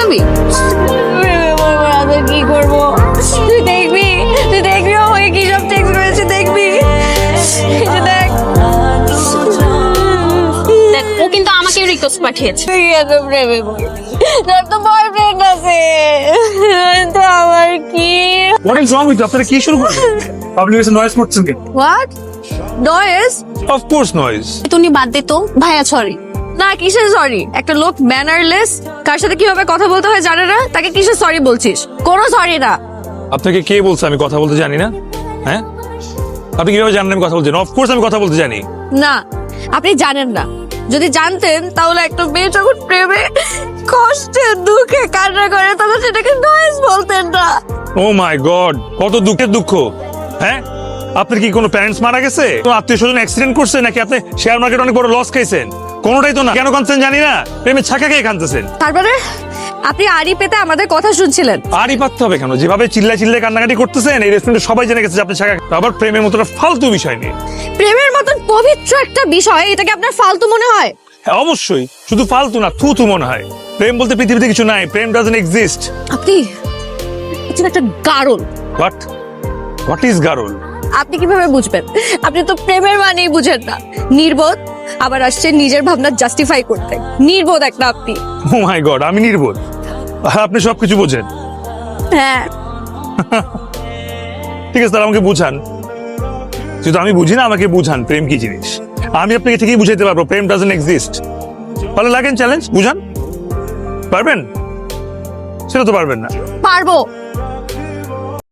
আমি কি করবো? তুই দেখবি আমাকে কি সব টেক্সট করেছে, দেখবি? দেখ ও কিন্তু আমাকে রিকোয়েস্ট পাঠিয়েছে। তুই এত প্রেমে পড়ি, তোর তো বয়ফ্রেন্ড আছে, তো আমার কি? What is wrong with you? আপনারা কি শুরু করলেন? পাবলিক এসে নয়েজ করছেন কেন? What noise? Of course noise. তুমি বাদ দে তো ভাইয়া, সরি না। কিসের সরি? একটা লোক ম্যানারলেস, কার সাথে কিভাবে কথা বলতে হয় জানে না, তাকে কিসের সরি বলছিস? কোনো সরি না। আপনাকে কে বলছে আমি কথা বলতে জানি না? হ্যাঁ, আপনি কিভাবে জানেন আমি কথা বলতে জানি? অফকোর্স আমি কথা বলতে জানি। না, আপনি জানেন না। যদি জানতেন তাহলে একটা মেয়ে যখন প্রেমে কষ্টে দুঃখে কান্না করে তখন সেটাকে নয়েজ বলতেন না। ও মাই গড, কত দুঃখের দুঃখ। হ্যাঁ, আপনার কি কোনো প্যারেন্টস মারা গেছে, কোনো আত্মীয় স্বজন অ্যাক্সিডেন্ট করছে, নাকি আপনি শেয়ার মার্কেট অনেক বড় লস খাইছেন? কোনোটাই তো না। কেন কাঁদছেন জানি না, প্রেমে ছাকা খেয়ে কাঁদতেছেন। তারপরে আপনি আড়ি পেতে আমাদের কথা শুনছিলেন। আরই পারতে হবে কেন? যেভাবে চিল্লায় কান্নাকাটি করতেছেন এই রেস্টুরেন্টে সবাই জেনে গেছে যে আপনি ছাকা। আবার প্রেমের মতো একটা ফালতু বিষয় নিয়ে। প্রেমের মতন পবিত্র একটা বিষয় এটাকে আপনার ফালতু মনে হয়? হ্যাঁ অবশ্যই, শুধু ফালতু না, থু মনে হয়। প্রেম বলতে পৃথিবীতে কিছু নাই, প্রেম ডাজন্ট এক্সিস্ট। আপনি একটা গারল। What is গারল? আপনি কিভাবে বুঝবেন? আপনি তো প্রেমের মানেই বুঝেন না। নির্বোধ, আবার আসছে নিজের ভাবনা জাস্টিফাই করতে। নির্বোধ একটা আপনি। ও মাই গড, আমি নির্বোধ আর আপনি সবকিছু বোঝেন? হ্যাঁ, ঠিক আছে, তাহলে আমাকে বুঝান। যেহেতু আমি বুঝি না, আমাকে বুঝান প্রেম কি জিনিস। আমি আপনাকে ঠিকই বুঝাইতে পারবো প্রেম ডাজন্ট এক্সিস্ট। তাহলে লাগেন চ্যালেঞ্জ, বুঝান। পারবেন? সেটা তো পারবেন না। পারবো।